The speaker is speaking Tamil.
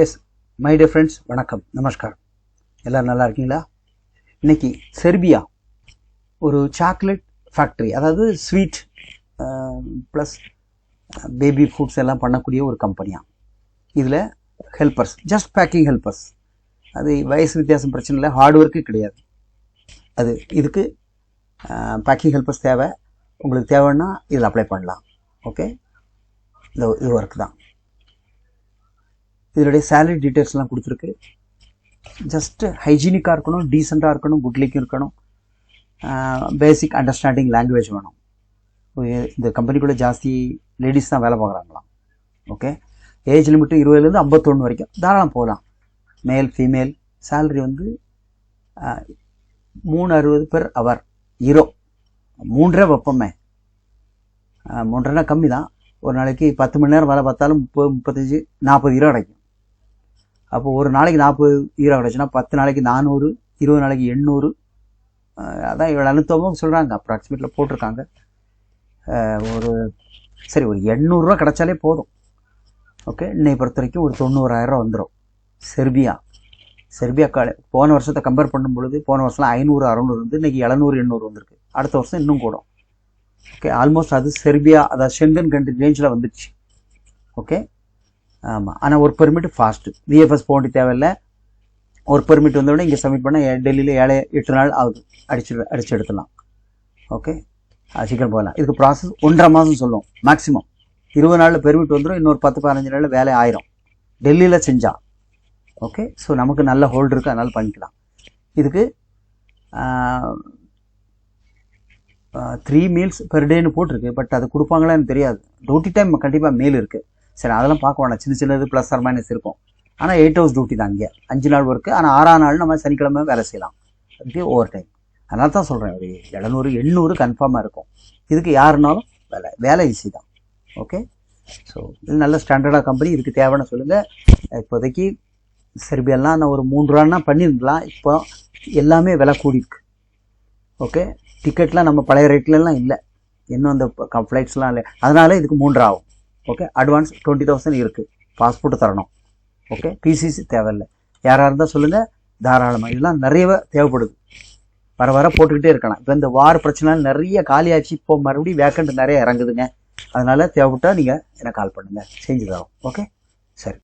எஸ் மை டியர் ஃப்ரெண்ட்ஸ், வணக்கம், நமஸ்காரம். எல்லோரும் நல்லா இருக்கீங்களா? இன்னைக்கு செர்பியா ஒரு சாக்லேட் ஃபேக்ட்ரி, அதாவது ஸ்வீட் ப்ளஸ் பேபி ஃபுட்ஸ் எல்லாம் பண்ணக்கூடிய ஒரு கம்பெனியாக. இதில் ஹெல்ப்பர்ஸ், ஜஸ்ட் பேக்கிங் ஹெல்ப்பர்ஸ். அது வயசு வித்தியாசம் பிரச்சனை இல்லை, ஹார்ட் ஒர்க்கு கிடையாது. அது இதுக்கு பேக்கிங் ஹெல்ப்பர்ஸ் தேவை. உங்களுக்கு தேவைன்னா இதில் அப்ளை பண்ணலாம். ஓகே, இது ஒர்க் தான். இதனுடைய சேலரி டீட்டெயில்ஸ்லாம் கொடுத்துருக்கு. ஜஸ்ட்டு ஹைஜீனிக்காக இருக்கணும், டீசெண்டாக இருக்கணும், குட் லுக்கிங் இருக்கணும், பேசிக் அண்டர்ஸ்டாண்டிங் லாங்குவேஜ் வேணும். இந்த கம்பெனிக்குள்ளே ஜாஸ்தி லேடிஸ் தான் வேலை பார்க்குறாங்களாம். ஓகே, ஏஜ் லிமிட்டு 20லேருந்து 51 வரைக்கும் தாராளம் போகலாம். Male female. சேலரி வந்து 360 பெர் ஹவர். 3.5 வைப்போமே, 3.5 கம்மி தான். ஒரு நாளைக்கு 10 மணி நேரம் வேலை பார்த்தாலும் 30, 35, 40 யூரோ கிடைக்கும். அப்போ ஒரு நாளைக்கு 40 யூரோ கிடைச்சுன்னா 10 நாளைக்கு 400, 20 நாளைக்கு 800. அதான் இவ்வளோ அனுத்தவங்க சொல்கிறாங்க, அப்ராக்சிமேட்டில் போட்டிருக்காங்க. ஒரு 800 கிடைச்சாலே போதும். ஓகே, இன்னை பொறுத்த வரைக்கும் ஒரு 90,000 வந்துடும். செர்பியா போன வருஷத்தை கம்பேர் பண்ணும் பொழுது, போன வருஷம்லாம் 500, 600 இருந்து இன்றைக்கி 700, 800 வந்திருக்கு. அடுத்த வருஷம் இன்னும் கூடும். ஓகே, ஆல்மோஸ்ட் அது செர்பியா, அதாவது ஷெங்கன் கண்ட்ரி ரேஞ்சில் வந்துடுச்சு. ஓகே, ஆமாம். ஆனால் ஒர்க் பெர்மிட் ஃபாஸ்ட்டு, விஎஃப்எஸ் போக வேண்டிய தேவையில்லை. ஒர்க் பெர்மிட் வந்தோடனே இங்கே சப்மிட் பண்ணால் டெல்லியில் 7-8 நாள் ஆகுது, அடிச்சு எடுத்துடலாம். ஓகே, சீக்கிரம் போகலாம். இதுக்கு ப்ராசஸ் 1.5 மாதம் சொல்லுவோம் மேக்ஸிமம். 20 நாளில் பெர்மிட் வந்துடும், இன்னொரு 10-15 நாளில் வேலை ஆயிரும் டெல்லியில் செஞ்சா. ஓகே, ஸோ நமக்கு நல்ல ஹோல்டு இருக்குது, அதனால் பண்ணிக்கலாம். இதுக்கு 3 மீல்ஸ் பெர் டேன்னு போட்டிருக்கு. பட் அது கொடுப்பாங்களான்னு தெரியாது. டியூட்டி டைம் கண்டிப்பாக மேல் இருக்குது. சரி, அதெல்லாம் பார்க்க வேணாம். சின்னது ப்ளஸ் ஆர் மைனஸ் இருக்கும். ஆனால் 8 hours டியூட்டி தான். இங்கே 5 நாள் ஒர்க்கு. ஆனால் 6ஆம் நாள் நம்ம சனிக்கிழமை வேலை செய்யலாம். அதுக்கு ஓவர் டைம். அதனால தான் சொல்கிறேன், ஒரு 700, 800 கன்ஃபார்மாக இருக்கும். இதுக்கு யாருனாலும் வேலை ஈஸி தான். ஓகே, ஸோ இது நல்ல ஸ்டாண்டர்டாக கம்பெனி. இதுக்கு தேவைன்னு சொல்லுங்கள். இப்போதைக்கு செர்பியெல்லாம் நான் ஒரு 3 ரூபான்னா பண்ணியிருக்கலாம். இப்போ எல்லாமே விலை கூடியிருக்கு. ஓகே, டிக்கெட்லாம் நம்ம பழைய ரேட்லலாம் இல்லை, இன்னும் அந்த ஃப்ளைட்ஸ்லாம் இல்லை. அதனால இதுக்கு 3 ஆகும். ஓகே, அட்வான்ஸ் 20,000 இருக்குது. பாஸ்போர்ட்டு தரணும். ஓகே, பிசிசி தேவையில்லை. யாராக இருந்தால் சொல்லுங்கள், தாராளமாக. இதெல்லாம் நிறையவே தேவைப்படுது. வர போட்டுக்கிட்டே இருக்கலாம். இப்போ இந்த வார பிரச்சனை நிறைய காலியாச்சு. இப்போ மறுபடியும் வேக்கண்ட் நிறைய இறங்குதுங்க. அதனால் தேவைப்பட்டால் நீங்கள் எனக்கு கால் பண்ணுங்கள், செஞ்சு தரோம். ஓகே, சரி.